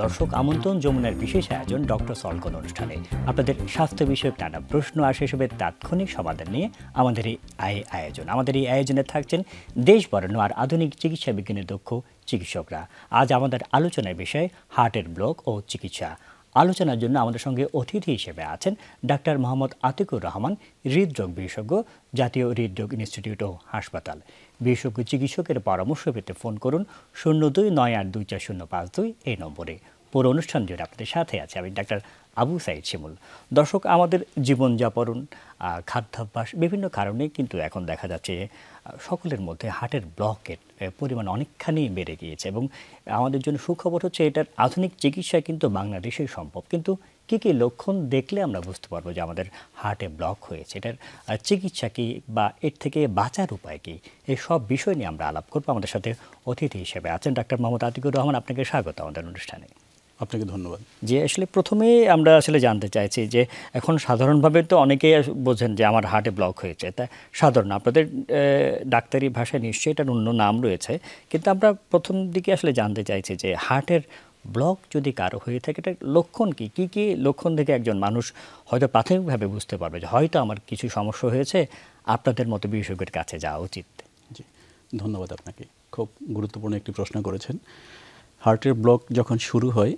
দর্শক আমন্ত্রণ যমুনার বিশেষ আয়োজন ডক্টর সলকন অনুষ্ঠানে আপনাদের স্বাস্থ্য বিষয়ক নানা প্রশ্ন আর সেসবের তাৎক্ষণিক সমাধান নিয়ে আমাদের এই আয়োজন। আমাদের এই আয়োজনে থাকছেন দেশ বরেণ্য আর আধুনিক চিকিৎসা বিজ্ঞানের দক্ষ চিকিৎসকরা। আজ আমাদের আলোচনার বিষয় হার্টের ব্লক ও চিকিৎসা। আলোচনার জন্য আমাদের সঙ্গে অতিথি হিসেবে আছেন ডাক্তার মোহাম্মদ আতিকুর রহমান, হৃদরোগ বিশেষজ্ঞ, জাতীয় হৃদরোগ ইনস্টিটিউট ও হাসপাতাল। বিশেষজ্ঞ চিকিৎসকের পরামর্শ পেতে ফোন করুন 0298240552 এই নম্বরে। পুরো অনুষ্ঠান জুড়ে আপনাদের সাথে আছে আমি ডাক্তার আবু সাইদ শিমুল। দর্শক, আমাদের জীবনযাপন, খাদ্যাভ্যাস বিভিন্ন কারণে কিন্তু এখন দেখা যাচ্ছে সকলের মধ্যে হার্টের ব্লকের পরিমাণ অনেকখানি বেড়ে গিয়েছে এবং আমাদের জন্য সুখবর হচ্ছে এটার আধুনিক চিকিৎসা কিন্তু বাংলাদেশেই সম্ভব। কিন্তু কী কী লক্ষণ দেখলে আমরা বুঝতে পারবো যে আমাদের হার্টে ব্লক হয়েছে, এটার চিকিৎসা কী বা এর থেকে বাঁচার উপায় কী, এই সব বিষয় নিয়ে আমরা আলাপ করবো। আমাদের সাথে অতিথি হিসেবে আছেন ডাক্তার মোহাম্মদ আতিকুর রহমান। আপনাকে স্বাগত আমাদের অনুষ্ঠানে। আপনাকে ধন্যবাদ। যে আসলে প্রথমেই আমরা আসলে জানতে চাইছি যে এখন সাধারণভাবে তো অনেকেই বোঝেন যে আমার হার্টে ব্লক হয়েছে, তা সাধারণ আপনাদের ডাক্তারি ভাষায় নিশ্চয়ই এটার অন্য নাম রয়েছে, কিন্তু আমরা প্রথম দিকে আসলে জানতে চাইছি যে হার্টের ব্লক যদি কারো হয়ে থাকে এটার লক্ষণ কী কী কী লক্ষণ থেকে একজন মানুষ হয়তো প্রাথমিকভাবে বুঝতে পারবে যে হয়তো আমার কিছু সমস্যা হয়েছে, আপনাদের মতো বিশেষজ্ঞের কাছে যাওয়া উচিত। জি, ধন্যবাদ আপনাকে। খুব গুরুত্বপূর্ণ একটি প্রশ্ন করেছেন। হার্টের ব্লক যখন শুরু হয়,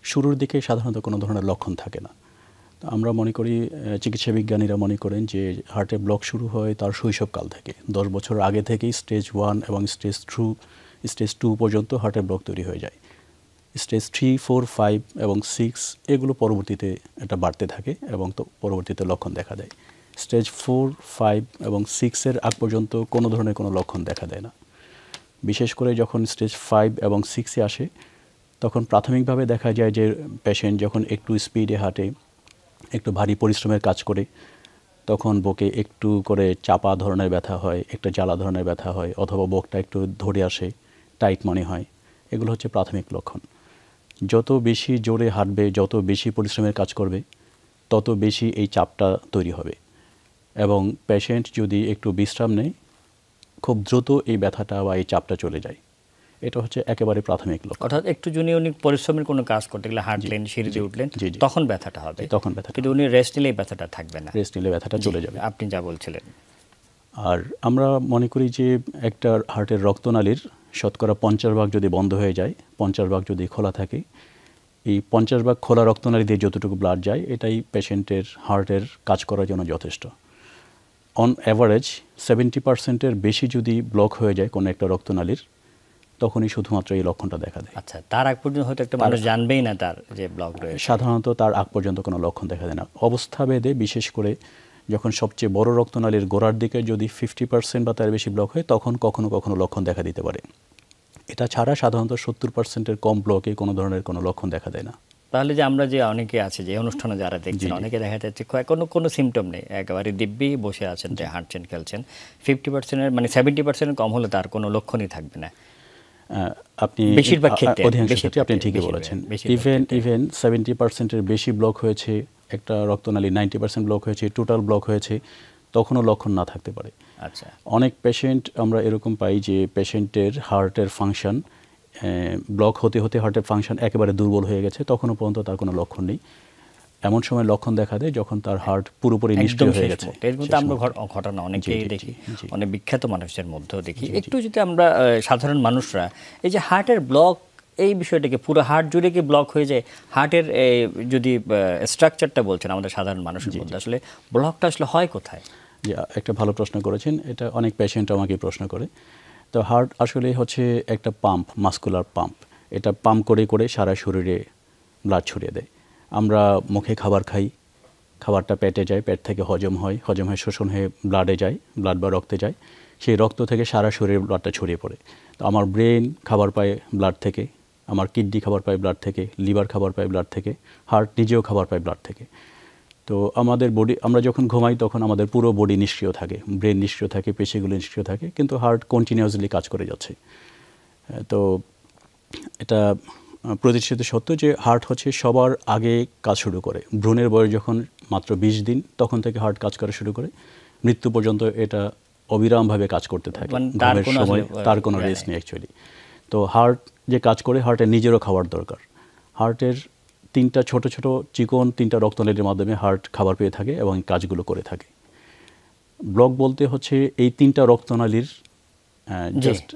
শুরুর দিকে সাধারণত কোনো ধরনের লক্ষণ থাকে না। তো আমরা মনে করি, চিকিৎসা বিজ্ঞানীরা মনে করেন যে হার্টের ব্লক শুরু হয় তার শৈশবকাল থেকে। 10 বছর আগে থেকেই স্টেজ 1 এবং স্টেজ 2 পর্যন্ত হার্টের ব্লক তৈরি হয়ে যায়। স্টেজ 3, 4, 5 এবং 6 এগুলো পরবর্তীতে এটা বাড়তে থাকে এবং তো পরবর্তীতে লক্ষণ দেখা দেয়। স্টেজ 4, 5 এবং 6-এর আগ পর্যন্ত কোনো ধরনের কোনো লক্ষণ দেখা দেয় না। বিশেষ করে যখন স্টেজ 5 এবং 6-এ আসে তখন প্রাথমিকভাবে দেখা যায় যে পেশেন্ট যখন একটু স্পিডে হাঁটে, একটু ভারী পরিশ্রমের কাজ করে, তখন বুকে একটু করে চাপা ধরনের ব্যথা হয়, একটা জ্বালা ধরনের ব্যথা হয়, অথবা বুকটা একটু ধরে আসে, টাইট মনে হয়। এগুলো হচ্ছে প্রাথমিক লক্ষণ। যত বেশি জোরে হাঁটবে, যত বেশি পরিশ্রমের কাজ করবে, তত বেশি এই চাপটা তৈরি হবে এবং পেশেন্ট যদি একটু বিশ্রাম নেয় খুব দ্রুত এই ব্যথাটা বা এই চাপটা চলে যায়। এটা হচ্ছে একেবারে প্রাথমিক লক্ষণ। অর্থাৎ একটু যদি উনি পরিশ্রমের কোনো কাজ করতে গেলে হাঁটলেন, সিঁড়িতে উঠলেন, তখন ব্যথাটা হবে, তখন ব্যথা, কিন্তু উনি রেস্ট নিলেই ব্যথাটা থাকবে না, রেস্ট নিলে ব্যথাটা চলে যাবে। আপনি যা বলছিলেন। আর আমরা মনে করি যে একটা হার্টের রক্তনালীর শতকরা 50% যদি বন্ধ হয়ে যায়, 50% যদি খোলা থাকে, এই 50% খোলা রক্তনালী দিয়ে যতটুকু ব্লাড যায় এটাই পেশেন্টের হার্টের কাজ করার জন্য যথেষ্ট। অন অ্যাভারেজ 70%-এর বেশি যদি ব্লক হয়ে যায় কোনো একটা রক্তনালীর, তখনই শুধুমাত্র এই লক্ষণটা দেখা দেয়। আচ্ছা, তার আগ পর্যন্ত হয়তো একটা মানুষ জানবেই না তার যে ব্লক রয়েছে। সাধারণত তার আগ পর্যন্ত কোনো লক্ষণ দেখা দেয় না। অবস্থাভেদে, বিশেষ করে যখন সবচেয়ে বড় রক্তনালীর গোড়ার দিকে যদি 50% বা তার বেশি ব্লক হয়, তখন কখনো কখনো লক্ষণ দেখা দিতে পারে। এটা ছাড়া সাধারণত 70%-এর কম ব্লকে কোনো ধরনের কোনো লক্ষণ দেখা দেয় না। তাহলে যে আমরা যে অনেকে আছে যে অনুষ্ঠানে যারা দেখছেন, অনেকে দেখা যাচ্ছে কোনো সিমটম নেই, একেবারে দিব্যি বসে আছেন, হাঁটছেন, খেলছেন, 50%-এর মানে 70% কম হলে তার কোনো লক্ষণই থাকবে না। আপনি বেশিরভাগ ক্ষেত্রে, অধিকাংশ ক্ষেত্রে আপনি ঠিকই বলেছেন। ইভেন 70%-এর বেশি ব্লক হয়েছে, একটা রক্তনালী 90% ব্লক হয়েছে, টোটাল ব্লক হয়েছে, তখনও লক্ষণ না থাকতে পারে। আচ্ছা, অনেক পেশেন্ট আমরা এরকম পাই যে পেশেন্টের হার্টের ফাংশন ব্লক হতে হতে হার্টের ফাংশন একেবারে দুর্বল হয়ে গেছে, তখনও পর্যন্ত তার কোনো লক্ষণ নেই। এমন সময় লক্ষণ দেখা দেয় যখন তার হার্ট পুরোপুরি নিষ্ক্রিয় হয়ে গেছে। এর মধ্যে আমরা ঘটনা অনেকেই দেখি, অনেক বিখ্যাত মানুষের মধ্যেও দেখি। একটু যদি আমরা সাধারণ মানুষরা এই যে হার্টের ব্লক, এই বিষয়টাকে পুরো হার্ট জুড়ে কি ব্লক হয়ে যায়, হার্টের যদি স্ট্রাকচারটা বলছেন আমাদের সাধারণ মানুষের মধ্যে, আসলে ব্লকটা আসলে হয় কোথায়? যে একটা ভালো প্রশ্ন করেছেন, এটা অনেক পেশেন্ট আমাকে প্রশ্ন করে। তো হার্ট আসলে হচ্ছে একটা পাম্প, মাসকুলার পাম্প। এটা পাম্প করে করে সারা শরীরে ব্লাড ছড়িয়ে দেয়। আমরা মুখে খাবার খাই, খাবারটা পেটে যায়, পেট থেকে হজম হয়, হজম হয়ে শোষণ হয়ে ব্লাডে যায়, ব্লাড বা রক্তে যায়, সেই রক্ত থেকে সারা শরীরে ব্লাডটা ছড়িয়ে পড়ে। তো আমার ব্রেন খাবার পায় ব্লাড থেকে, আমার কিডনি খাবার পায় ব্লাড থেকে, লিভার খাবার পায় ব্লাড থেকে, হার্ট নিজেও খাবার পায় ব্লাড থেকে। তো আমাদের বডি, আমরা যখন ঘুমাই তখন আমাদের পুরো বডি নিষ্ক্রিয় থাকে, ব্রেন নিষ্ক্রিয় থাকে, পেশিগুলো নিষ্ক্রিয় থাকে, কিন্তু হার্ট কন্টিনিউয়াসলি কাজ করে যাচ্ছে। তো এটা প্রতিষ্ঠিত সত্য যে হার্ট হচ্ছে সবার আগে কাজ শুরু করে। ভ্রূণের বয়স যখন মাত্র 20 দিন, তখন থেকে হার্ট কাজ করা শুরু করে, মৃত্যু পর্যন্ত এটা অবিরামভাবে কাজ করতে থাকে। ঘুমের সময় তার কোনো রেস্ট নেই অ্যাকচুয়ালি। তো হার্ট যে কাজ করে, হার্টের নিজেরও খাওয়ার দরকার। হার্টের তিনটা ছোট ছোট চিকন তিনটা রক্তনালীর মাধ্যমে হার্ট খাবার পেয়ে থাকে এবং এই কাজগুলো করে থাকে। ব্লক বলতে হচ্ছে এই তিনটা রক্তনালীর জাস্ট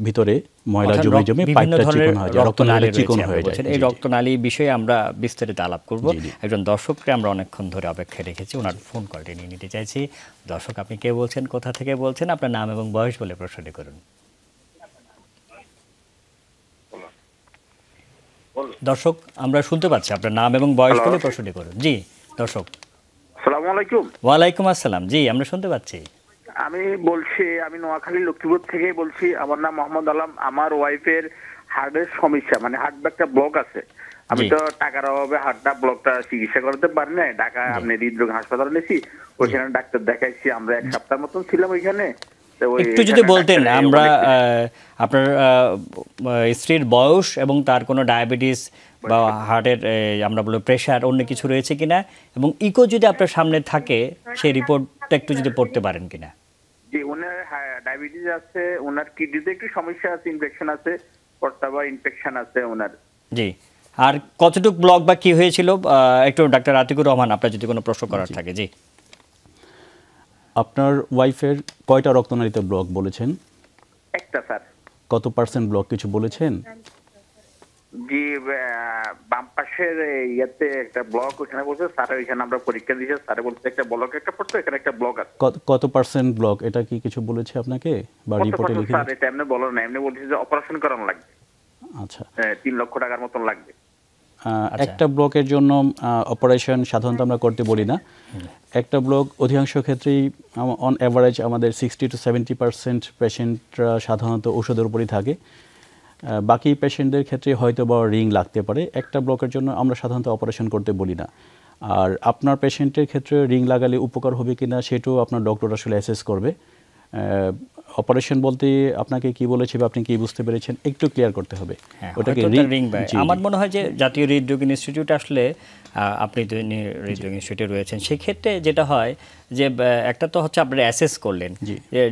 ভিতরে ময়লা জমে জমে পাইপটা চিকন হয়ে যায়, রক্তনালী চিকন হয়ে যায়। এই রক্তনালী বিষয়ে আমরা বিস্তারিত আলাপ করব। একজন দর্শককে আমরা অনেকক্ষণ ধরে অপেক্ষায় রেখেছি, ওনার ফোন কলটি নিয়ে নিতে চাইছি। দর্শক, আপনি কে বলছেন, কোথা থেকে বলছেন, আপনার নাম এবং বয়স বলে প্রশ্নটি করুন। দর্শক, আমরা শুনতে পাচ্ছি, আপনার নাম এবং বয়স বলে প্রশ্নটি করুন। জি দর্শক। আসসালামু আলাইকুম। ওয়ালাইকুম আসসালাম। জি, আমরা শুনতে পাচ্ছি। আমি বলছি, আমি নোয়াখালী লক্ষ্মীপুর থেকে বলছি। আমার নাম মোহাম্মদ আলম। আমার ওয়াইফের হার্টের সমস্যা, মানে হার্ট একটা ব্লক আছে। আমি তো টাকার অভাবে হার্টটা ব্লকটা চিকিৎসা করতে পারি না। ঢাকা আপনি হৃদরোগ হাসপাতালে নিয়েছি, ওইখানে ডাক্তার দেখাইছি। আমরা এক সপ্তাহ মতন ছিলাম ওইখানে। একটু যদি বলতেন, আমরা আপনার স্ত্রীর বয়স এবং তার কোনো ডায়াবেটিস বা হার্টের আমরা বলি প্রেশার অন্য কিছু রয়েছে কিনা, এবং ইকো যদি আপনার সামনে থাকে সেই রিপোর্টটা একটু যদি পড়তে পারেন কিনা। জি, ওনার ডায়াবেটিস আছে, ওনার কিডনিতে একটু সমস্যা আছে, ইনফেকশন আছে, প্রস্রাবে ইনফেকশন আছে ওনার। জি, আর কতটুক ব্লক বা কি হয়েছিল একটু ডাক্তার আতিকুর রহমান, আপনার যদি কোনো প্রশ্ন করার থাকে। জি, আপনার ওয়াইফের কয়টা রক্তনালীতে ব্লক বলেছেন? একটা স্যার। কত পার্সেন্ট ব্লক কিছু বলেছেন? জি, বাম পাশের ইয়াতে একটা ব্লক ওখানে বলছে স্যার, ওইখানে আমরা পরীক্ষা দিয়েছি, স্যার বলছে একটা ব্লক একটা পড়ছে, এখানে একটা ব্লক আছে। কত পার্সেন্ট ব্লক, এটা কি কিছু বলেছে আপনাকে বা রিপোর্টে লিখে? স্যার এটা এমনি বলো না, এমনি বলছে যে অপারেশন করানো লাগবে। আচ্ছা, 3 লক্ষ টাকার মতন লাগবে। একটা ব্লকের জন্য অপারেশন সাধারণত আমরা করতে বলি না। একটা ব্লক অধিকাংশ ক্ষেত্রেই অন অ্যাভারেজ আমাদের 60 to 70% পেশেন্টরা সাধারণত ওষুধের উপরই থাকে। বাকি পেশেন্টদের ক্ষেত্রে হয়তো বা রিং লাগতে পারে। একটা ব্লকের জন্য আমরা সাধারণত অপারেশন করতে বলি না। আর আপনার পেশেন্টের ক্ষেত্রে রিং লাগালে উপকার হবে কিনা সেটাও আপনার ডক্টর আসলে অ্যাসেস করবে। অপারেশন বলতে আপনাকে কি বলেছে বা আপনি কি বুঝতে পেরেছেন একটু ক্লিয়ার করতে হবে। ওটাকে রিং, আমার মনে হয় যে জাতীয় হৃদরোগ ইনস্টিটিউট আসলে, আপনি তো হৃদরোগ ইনস্টিটিউটে রয়েছেন, সেক্ষেত্রে যেটা হয় যে একটা তো হচ্ছে আপনারা অ্যাসেস করলেন,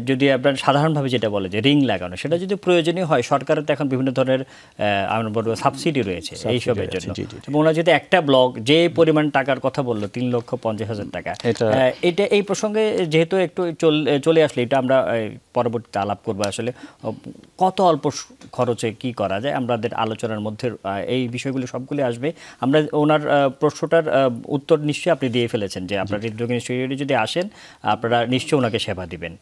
যদি আপনার সাধারণভাবে যেটা বলে যে রিং লাগানো, সেটা যদি প্রয়োজনীয় হয়, সরকারের তো এখন বিভিন্ন ধরনের আমরা বলবো সাবসিডি রয়েছে এইসবের জন্য। এবং ওরা যদি একটা ব্লক যে পরিমাণ টাকার কথা বললো 3,50,000 টাকা, এটা এই প্রসঙ্গে যেহেতু একটু চলে আসলে এটা আমরা পরবর্তীতে আলাপ করবো। আসলে কত অল্প খরচে কি করা যায়, আমাদের আলোচনার মধ্যে এই বিষয়গুলো সবগুলি আসবে। আমরা ওনার প্রশ্নটার উত্তর নিশ্চয়ই আপনি দিয়ে ফেলেছেন যে আপনার হৃদরোগ ইনস্টিটিউটে যদি আসেন আপনারা নিশ্চয়ই ওনাকে সেবা দিবেন।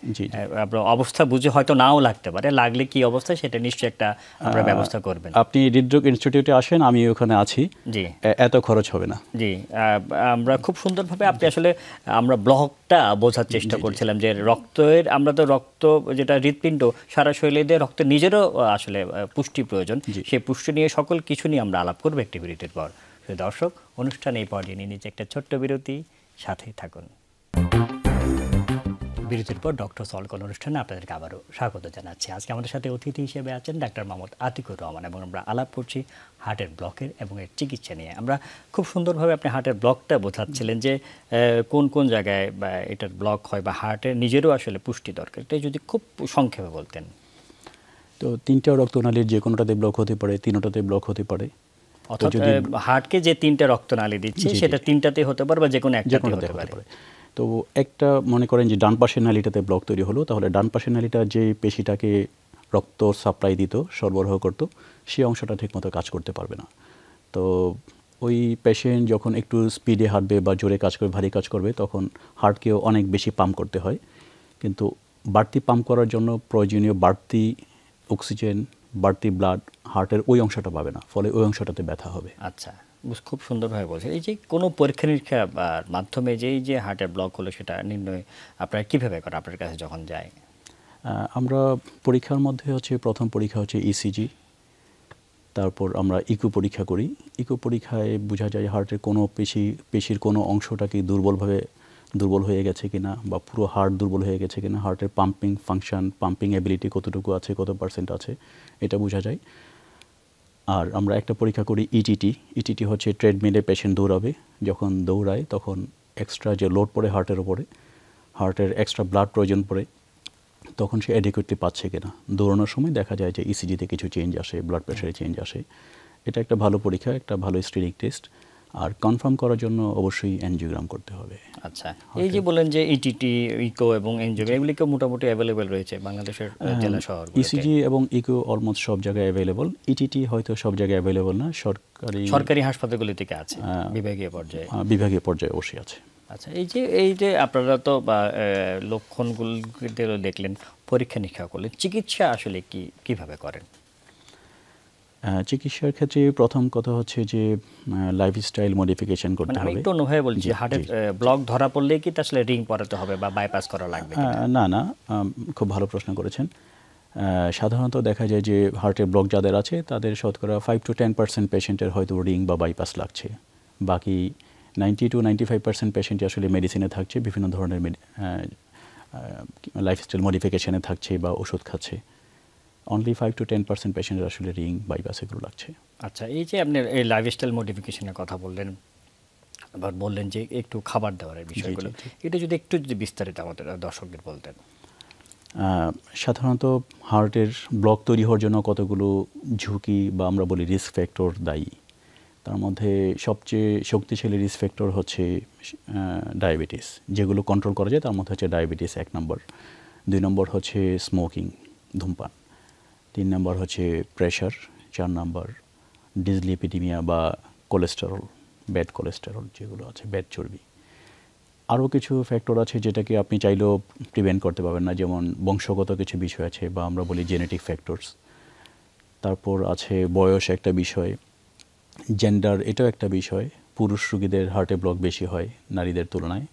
আপনার অবস্থা বুঝে হয়তো নাও লাগতে পারে, লাগলে কি অবস্থা সেটা নিশ্চয়ই একটা আমরা ব্যবস্থা করবেন। আপনি হৃদরোগ ইনস্টিটিউটে আসেন, আমি ওখানে আছি। জি, এত খরচ হবে না। জি, আমরা খুব সুন্দরভাবে আপনি আসলে আমরা ব্লকটা বোঝার চেষ্টা করছিলাম যে রক্তের, আমরা তো রক্ত যেটা হৃৎপিণ্ড সারা শরীরে দিয়ে রক্তের নিজেরও আসলে পুষ্টি প্রয়োজন, সেই পুষ্টি নিয়ে সকল কিছু নিয়ে আমরা আলাপ করবো একটি বিরতির পর। দর্শক, অনুষ্ঠান এই পর্যায়ে নিয়ে নিচ্ছে একটা ছোট্ট বিরতি, সাথেই থাকুন। বিরতির পর ডক্টর সলকল অনুষ্ঠানে আপনাদেরকে আবারও স্বাগত জানাচ্ছি। আজকে আমাদের সাথে অতিথি হিসেবে আছেন ডাক্তার মোহাম্মদ আতিকুর রহমান, এবং আমরা আলাপ করছি হার্টের ব্লকের এবং এর চিকিৎসা নিয়ে। আমরা খুব সুন্দরভাবে আপনি হার্টের ব্লকটা বোঝাচ্ছিলেন যে কোন কোন জায়গায় বা এটার ব্লক হয় বা হার্টের নিজেরও আসলে পুষ্টি দরকার, এটাই যদি খুব সংক্ষেপে বলতেন। তো তিনটা রক্তনালীর যে কোনোটাতে ব্লক হতে পারে, তিনটাতে ব্লক হতে পারে। অর্থাৎ হার্টকে যে তিনটা রক্তনালী দিচ্ছে সেটা তিনটাতে হতে পারে বা যে কোনো একটাতে হতে পারে। তো একটা মনে করেন যে ডান পাশের নালীটাতে ব্লক তৈরি হলো, তাহলে ডান পাশের নালীটা যে পেশিটাকে রক্ত সাপ্লাই দিত, সরবরাহ করত, সেই অংশটা ঠিকমতো কাজ করতে পারবে না। তো ওই পেশেন্ট যখন একটু স্পিডে হাঁটবে বা জোরে কাজ করবে, ভারী কাজ করবে, তখন হার্টকেও অনেক বেশি পাম্প করতে হয়। কিন্তু বাড়তি পাম্প করার জন্য প্রয়োজনীয় বাড়তি অক্সিজেন, বাড়তি ব্লাড হার্টের ওই অংশটা পাবে না, ফলে ওই অংশটাতে ব্যথা হবে। আচ্ছা, খুব সুন্দরভাবে বলছেন। এই যে কোনো পরীক্ষা নিরীক্ষার মাধ্যমে যে হার্টের ব্লক হলো সেটা নির্ণয় আপনারা কীভাবে করেন আপনার কাছে যখন যায়? আমরা পরীক্ষার মধ্যে হচ্ছে প্রথম পরীক্ষা হচ্ছে ইসিজি, তারপর আমরা ইকো পরীক্ষা করি। ইকো পরীক্ষায় বোঝা যায় হার্টের কোনো পেশির কোনো অংশটা কি দুর্বল হয়ে গেছে কিনা বা পুরো হার্ট দুর্বল হয়ে গেছে কিনা, হার্টের পাম্পিং ফাংশন, পাম্পিং অ্যাবিলিটি কতটুকু আছে, কত পার্সেন্ট আছে, এটা বোঝা যায়। আর আমরা একটা পরীক্ষা করি ইটিটি হচ্ছে ট্রেডমিলে পেশেন্ট দৌড়াবে, যখন দৌড়ায় তখন এক্সট্রা যে লোড পড়ে হার্টের ওপরে, হার্টের এক্সট্রা ব্লাড প্রয়োজন পড়ে, তখন সে অ্যাডিকুয়েটলি পাচ্ছে কিনা। দৌড়ানোর সময় দেখা যায় যে ইসিজিতে কিছু চেঞ্জ আসে, ব্লাড প্রেশারে চেঞ্জ আসে, এটা একটা ভালো পরীক্ষা, একটা ভালো স্ক্রিনিং টেস্ট। আর কনফার্ম করার জন্য অবশ্যই অ্যানজিওগ্রাম করতে হবে। আচ্ছা, এই যে বলেন যে ইটিটি, ইকো এবং এনজিওগ্রাম এগুলিকে মোটামুটি অ্যাভেলেবেল রয়েছে বাংলাদেশের জেলা শহরগুলোতে। ইসিজি এবং ইকো অলমোস্ট সব জায়গায় অ্যাভেলেবল। ইটিটি হয়তো সব জায়গায় অ্যাভেলেবল না, সরকারি হাসপাতালগুলি থেকে আছে, বিভাগীয় পর্যায়ে। বিভাগীয় পর্যায়ে অবশ্যই আছে। আচ্ছা, এই যে আপনারা তো লক্ষণগুলো দেখলেন, পরীক্ষা নিরীক্ষা করলেন, চিকিৎসা আসলে কিভাবে করেন? চিকিৎসার ক্ষেত্রে প্রথম কথা হচ্ছে যে লাইফস্টাইল মডিফিকেশন করতে হবে। আমি একটু অন্যভাবে বলছি, হার্টের ব্লক ধরা পড়লে কি আসলে রিং পরাতে হবে বা বাইপাস করা লাগবে? না, খুব ভালো প্রশ্ন করেছেন। সাধারণত দেখা যায় যে হার্টের ব্লক যাদের আছে তাদের শতকরা 5 to 10% পেশেন্টের হয়তো রিং বা বাইপাস লাগছে। বাকি 90 to 95% পেশেন্টই আসলে মেডিসিনে থাকছে, বিভিন্ন ধরনের লাইফস্টাইল মডিফিকেশনে থাকছে বা ওষুধ খাচ্ছে। অনলি 5 to 10% পেশেন্টের আসলে রিং বাইপাস এগুলো লাগছে। আচ্ছা, এই যে আপনি এই লাইফস্টাইল মডিফিকেশনের কথা বললেন, আবার বললেন যে একটু খাবার দাবারের বিষয়গুলো, এটা যদি একটু বিস্তারিত আমাদের দর্শকদের বলতেন। সাধারণত হার্টের ব্লক তৈরি হওয়ার জন্য কতগুলো ঝুঁকি বা আমরা বলি রিস্ক ফ্যাক্টর দায়ী। তার মধ্যে সবচেয়ে শক্তিশালী রিস্ক ফ্যাক্টর হচ্ছে ডায়াবেটিস, যেগুলো কন্ট্রোল করা যায়। তার মধ্যে হচ্ছে ডায়াবেটিস 1 নম্বর, 2 নম্বর হচ্ছে স্মোকিং, ধূমপান, 3 নম্বর হচ্ছে প্রেশার, 4 নম্বর ডিসলিপিডিমিয়া বা কোলেস্টেরল, ব্যাড কোলেস্টেরল যেগুলো আছে, ব্যাড চর্বি। আরও কিছু ফ্যাক্টর আছে যেটাকে আপনি চাইলেও প্রিভেন্ট করতে পারবেন না, যেমন বংশগত কিছু বিষয় আছে বা আমরা বলি জেনেটিক ফ্যাক্টরস। তারপর আছে বয়স একটা বিষয়, জেন্ডার এটাও একটা বিষয়। পুরুষ রোগীদের হার্টে ব্লক বেশি হয় নারীদের তুলনায়,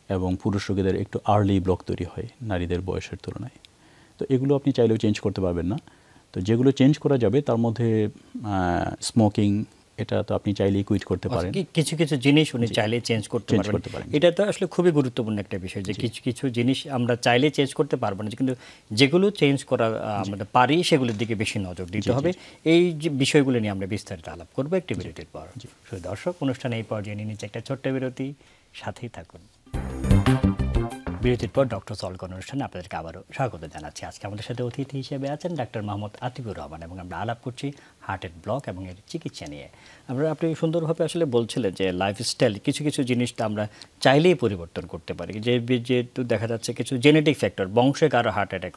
এবং পুরুষ রোগীদের একটু আর্লি ব্লক তৈরি হয় নারীদের বয়সের তুলনায়। তো এগুলো আপনি চাইলেও চেঞ্জ করতে পারবেন না। তো যেগুলো চেঞ্জ করা যাবে তার মধ্যে স্মোকিং, এটা তো আপনি চাইলেই কুইট করতে পারেন। কিছু কিছু জিনিস উনি চাইলে চেঞ্জ করতে পারবেন। এটা তো আসলে খুবই গুরুত্বপূর্ণ একটা বিষয় যে কিছু জিনিস আমরা চাইলে চেঞ্জ করতে পারবো না, কিন্তু যেগুলো চেঞ্জ করা আমরা পারি সেগুলোর দিকে বেশি নজর দিতে হবে। এই যে বিষয়গুলো নিয়ে আমরা বিস্তারিত আলাপ করবো একটি বিরতির পর। দর্শক, অনুষ্ঠানে এই পর্যায়ে নিয়ে নিচ্ছে একটা ছোট্ট বিরতি, সাথেই থাকুন। বিরতির পর ডক্টর সলকন অনুষ্ঠানে আপনাদেরকে আবারও স্বাগত জানাচ্ছি। আজকে আমাদের সাথে অতিথি হিসেবে আছেন ডাক্তার মোহাম্মদ আতিকুর রহমান, এবং আমরা আলাপ করছি হার্টের ব্লক এবং এর চিকিৎসা নিয়ে। আপনি সুন্দরভাবে আসলে বলছিলেন যে লাইফস্টাইল কিছু জিনিস আমরা চাইলেই পরিবর্তন করতে পারি, যেহেতু দেখা যাচ্ছে কিছু জেনেটিক ফ্যাক্টর, বংশে কারো হার্ট অ্যাটাক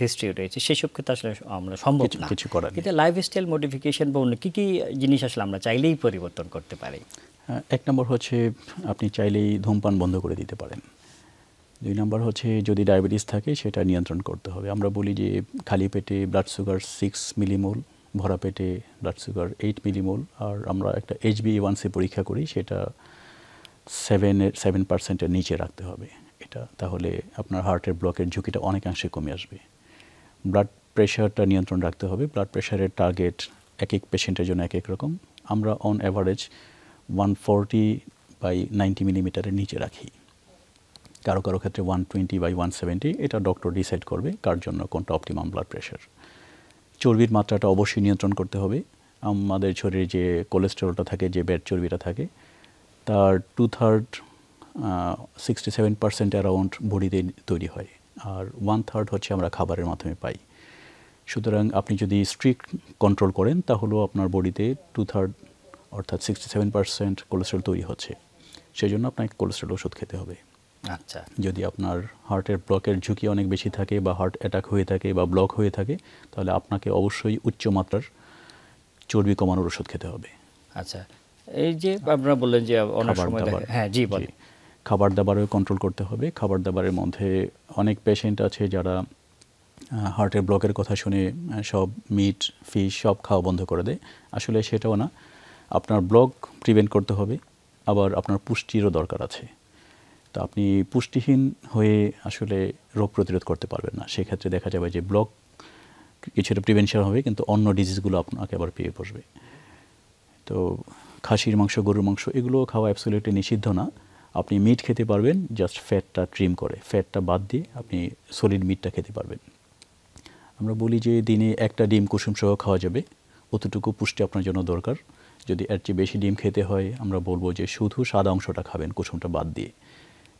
হিস্ট্রি রয়েছে, সেসব ক্ষেত্রে আসলে আমরা সম্ভব না কিছু করার। কিন্তু লাইফস্টাইল মডিফিকেশন বা অন্য কী জিনিস আসলে আমরা চাইলেই পরিবর্তন করতে পারি? 1 নম্বর হচ্ছে আপনি চাইলেই ধূমপান বন্ধ করে দিতে পারেন। 2 নম্বর হচ্ছে যদি ডায়াবেটিস থাকে সেটা নিয়ন্ত্রণ করতে হবে। আমরা বলি যে খালি পেটে ব্লাড সুগার 6 মিলিমোল, ভরা পেটে ব্লাড সুগার 8 মিলিমোল, আর আমরা একটা HbA1c পরীক্ষা করি, সেটা 7% নিচে রাখতে হবে। এটা তাহলে আপনার হার্টের ব্লকের ঝুঁকিটা অনেকাংশে কমে আসবে। ব্লাড প্রেশারটা নিয়ন্ত্রণ রাখতে হবে। ব্লাড প্রেশারের টার্গেট এক এক পেশেন্টের জন্য এক এক রকম। আমরা অন অ্যাভারেজ 140/90 মিলিমিটারের নিচে রাখি, কারো ক্ষেত্রে 120/170। এটা ডক্টর ডিসাইড করবে কার জন্য কোনটা অপটিমাম ব্লাড প্রেশার। চর্বির মাত্রাটা অবশ্যই নিয়ন্ত্রণ করতে হবে। আমাদের শরীরে যে কোলেস্টেরলটা থাকে, যে ব্যাড চর্বিটা থাকে, তার 2/3 67% অ্যারাউন্ড বডিতে তৈরি হয়, আর 1/3 হচ্ছে আমরা খাবারের মাধ্যমে পাই। সুতরাং আপনি যদি স্ট্রিক্ট কন্ট্রোল করেন তাহলেও আপনার বডিতে 2/3 অর্থাৎ 67% কোলেস্টেরল তৈরি হচ্ছে। সেই জন্য আপনাকে কোলেস্টেরল ওষুধ খেতে হবে। আচ্ছা, যদি আপনার হার্টের ব্লকের ঝুঁকি অনেক বেশি থাকে বা হার্ট অ্যাটাক হয়ে থাকে বা ব্লক হয়ে থাকে, তাহলে আপনাকে অবশ্যই উচ্চ মাত্রার চর্বি কমানোর ওষুধ খেতে হবে। আচ্ছা, এই যে আপনারা বললেন যে অনেক সময় খাবার দাবারও কন্ট্রোল করতে হবে। খাবার দাবারের মধ্যে অনেক পেশেন্ট আছে যারা হার্টের ব্লকের কথা শুনে সব মিট, ফিশ সব খাওয়া বন্ধ করে দেয়। আসলে সেটাও না, আপনার ব্লক প্রিভেন্ট করতে হবে, আবার আপনার পুষ্টিরও দরকার আছে। তো আপনি পুষ্টিহীন হয়ে আসলে রোগ প্রতিরোধ করতে পারবেন না। সেক্ষেত্রে দেখা যাবে যে ব্লক কিছুটা প্রিভেনশন হবে, কিন্তু অন্য ডিজিজগুলো আপনাকে আবার পেয়ে বসবে। তো খাসির মাংস, গরুর মাংস এগুলো খাওয়া অ্যাবসলিউটলি নিষিদ্ধ না। আপনি মিট খেতে পারবেন, জাস্ট ফ্যাটটা ট্রিম করে, ফ্যাটটা বাদ দিয়ে আপনি সলিড মিটটা খেতে পারবেন। আমরা বলি যে দিনে একটা ডিম কুসুম সহ খাওয়া যাবে, অতটুকু পুষ্টি আপনার জন্য দরকার। যদি এর চেয়ে বেশি ডিম খেতে হয়, আমরা বলবো যে শুধু সাদা অংশটা খাবেন, কুসুমটা বাদ দিয়ে।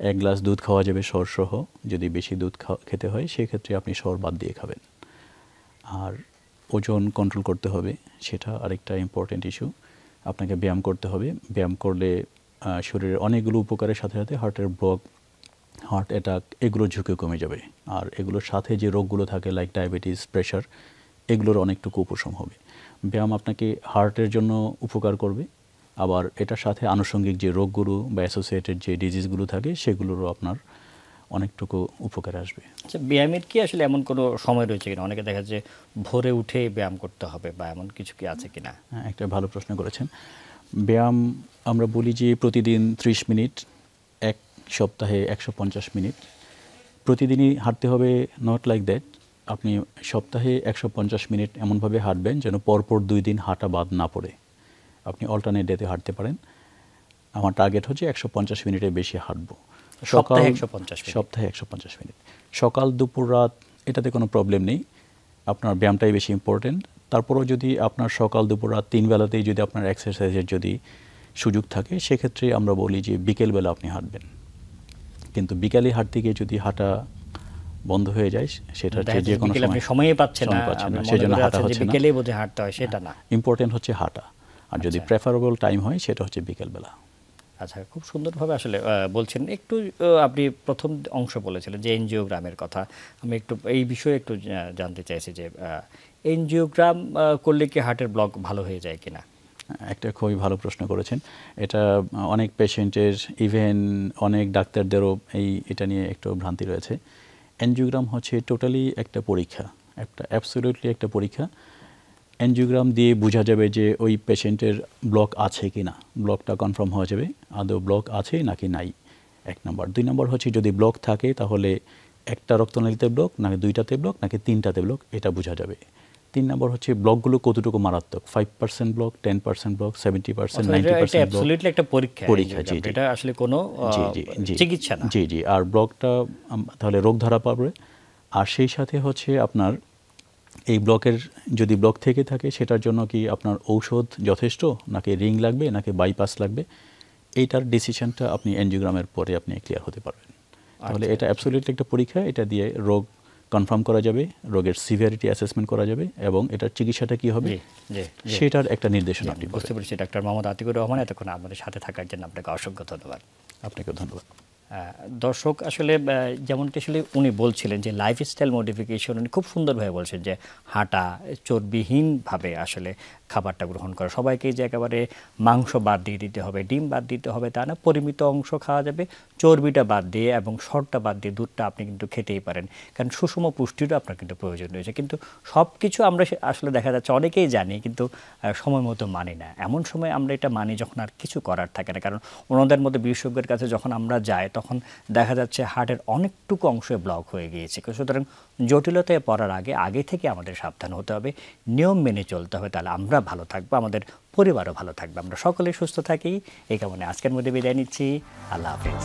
1 গ্লাস দুধ খাওয়া যাবে সর সহ। যদি বেশি দুধ খেতে হয় সেক্ষেত্রে আপনি সর বাদ দিয়ে খাবেন। আর ওজন কন্ট্রোল করতে হবে, সেটা আরেকটা ইম্পর্টেন্ট ইস্যু। আপনাকে ব্যায়াম করতে হবে। ব্যায়াম করলে শরীরের অনেকগুলো উপকারের সাথে সাথে হার্টের ব্লক, হার্ট অ্যাটাক এগুলোর ঝুঁকি কমে যাবে। আর এগুলোর সাথে যে রোগগুলো থাকে লাইক ডায়াবেটিস, প্রেশার, এগুলোর অনেকটুকু উপশম হবে। ব্যায়াম আপনাকে হার্টের জন্য উপকার করবে, আবার এটার সাথে আনুষঙ্গিক যে রোগগুলো বা অ্যাসোসিয়েটেড যে ডিজিজগুলো থাকে সেগুলোরও আপনার অনেকটুকু উপকারে আসবে। আচ্ছা, ব্যায়ামের কি আসলে এমন কোনো সময় রয়েছে কিনা? অনেকে দেখা যায় ভোরে উঠে ব্যায়াম করতে হবে বা এমন কিছু কি আছে কিনা? হ্যাঁ, একটা ভালো প্রশ্ন করেছেন। ব্যায়াম আমরা বলি যে প্রতিদিন 30 মিনিট, এক সপ্তাহে 150 মিনিট। প্রতিদিনই হাঁটতে হবে, নট লাইক দ্যাট। আপনি সপ্তাহে 150 মিনিট এমনভাবে হাঁটবেন যেন পরপর 2 দিন হাঁটা বাদ না পড়ে। আপনি অল্টারনেট ডেতে হাঁটতে পারেন। আমার টার্গেট হচ্ছে 150 মিনিটের বেশি হাঁটবো সপ্তাহে 150 মিনিট? সপ্তাহে 150 মিনিট, সকাল দুপুর রাত এটাতে কোনো প্রবলেম নেই। আপনার ব্যায়ামটাই বেশি ইম্পর্টেন্ট। তারপরেও যদি আপনার সকাল দুপুর রাত 3 বেলাতেই যদি আপনার এক্সারসাইজের যদি সুযোগ থাকে, সেক্ষেত্রে আমরা বলি যে বিকেলবেলা আপনি হাঁটবেন। কিন্তু বিকালে হাঁটতে গিয়ে যদি হাঁটা বন্ধ হয়ে যায়, সেটা হচ্ছে যে কোনো সময় সময়ই পাচ্ছেন না, সেজন্য হাঁটা হচ্ছে না। বিকেলেই বোধহয় হাঁটতে হয়, সেটা না। ইম্পর্টেন্ট হচ্ছে হাঁটা। আর যদি প্রেফারেবল টাইম হয় সেটা হচ্ছে বিকেলবেলা। আচ্ছা, খুব সুন্দরভাবে আসলে বলছেন। একটু আপনি প্রথম অংশ বলেছিলেন যে এনজিওগ্রামের কথা, আমি একটু এই বিষয়ে একটু জানতে চাইছি যে এনজিওগ্রাম করলে কি হার্টের ব্লক ভালো হয়ে যায় কিনা? একটা খুবই ভালো প্রশ্ন করেছেন। এটা অনেক পেশেন্টের, ইভেন অনেক ডাক্তারদেরও এটা নিয়ে একটু ভ্রান্তি রয়েছে। এনজিওগ্রাম হচ্ছে টোটালি একটা পরীক্ষা, একটা অ্যাবসলিউটলি একটা পরীক্ষা। এনজিওগ্রাম দিয়ে বোঝা যাবে যে ওই পেশেন্টের ব্লক আছে কি না, ব্লকটা কনফার্ম হয়ে যাবে আদৌ ব্লক আছে নাকি নাই, 1 নম্বর। 2 নম্বর হচ্ছে যদি ব্লক থাকে তাহলে একটা রক্তনালীতে ব্লক, নাকি 2টাতে ব্লক, নাকি 3টাতে ব্লক, এটা বোঝা যাবে। 3 নম্বর হচ্ছে ব্লকগুলো কতটুকু মারাত্মক, 5% ব্লক, 10% ব্লক, 70%, 90% ব্লক। অ্যাবসলিউটলি একটা পরীক্ষা, জি, এটা আসলে কোনো চিকিৎসা না। জি। আর ব্লকটা তাহলে রোগ ধরা পাবে। আর সেই সাথে হচ্ছে আপনার এই ব্লকের যদি ব্লক থেকে থাকে সেটার জন্য কি আপনার ঔষধ যথেষ্ট, নাকি রিং লাগবে, নাকি বাইপাস লাগবে, এইটার ডিসিশনটা আপনি এনজিওগ্রামের পরে আপনি ক্লিয়ার হতে পারবেন। তাহলে এটা অ্যাবসলিউটলি একটা পরীক্ষা। এটা দিয়ে রোগ কনফার্ম করা যাবে, রোগের সিভিয়ারিটি অ্যাসেসমেন্ট করা যাবে, এবং এটার চিকিৎসাটা কি হবে সেটার একটা নির্দেশনা আপনি বুঝতে পেরেছি। ডাক্তার মোহাম্মদ আতিকুর রহমান, এতক্ষণ আমাদের সাথে থাকার জন্য আপনাকে অসংখ্য ধন্যবাদ। আপনাকে ধন্যবাদ। দর্শক, আসলে যেমনটি আসলে উনি বলছিলেন যে লাইফস্টাইল মডিফিকেশন, উনি খুব সুন্দরভাবে বলছেন যে হাঁটা, চর্বিহীনভাবে আসলে খাবারটা গ্রহণ করা। সবাইকে যে একেবারে মাংস বাদ দিয়ে দিতে হবে, ডিম বাদ দিতে হবে তা না, পরিমিত অংশ খাওয়া যাবে, চর্বিটা বাদ দিয়ে এবং সরটা বাদ দিয়ে দুধটা আপনি কিন্তু খেতেই পারেন, কারণ সুষম পুষ্টিরও আপনার কিন্তু প্রয়োজন রয়েছে। কিন্তু সব কিছু আমরা আসলে দেখা যাচ্ছে অনেকেই জানি, কিন্তু সময় মতো মানি না। এমন সময় আমরা এটা মানি যখন আর কিছু করার থাকে না, কারণ ওনাদের মধ্যে বিশেষজ্ঞের কাছে যখন আমরা যাই তখন দেখা যাচ্ছে হার্টের অনেকটুকু অংশে ব্লক হয়ে গিয়েছে। সুতরাং জটিলতায় পড়ার আগে থেকে আমাদের সাবধান হতে হবে, নিয়ম মেনে চলতে হবে, তাহলে আমরা ভালো থাকবো, আমাদের পরিবারও ভালো থাকবে, আমরা সকলে সুস্থ থাকি। এই কারণে আজকের মধ্যে বিদায় নিচ্ছি। আল্লাহ হাফেজ।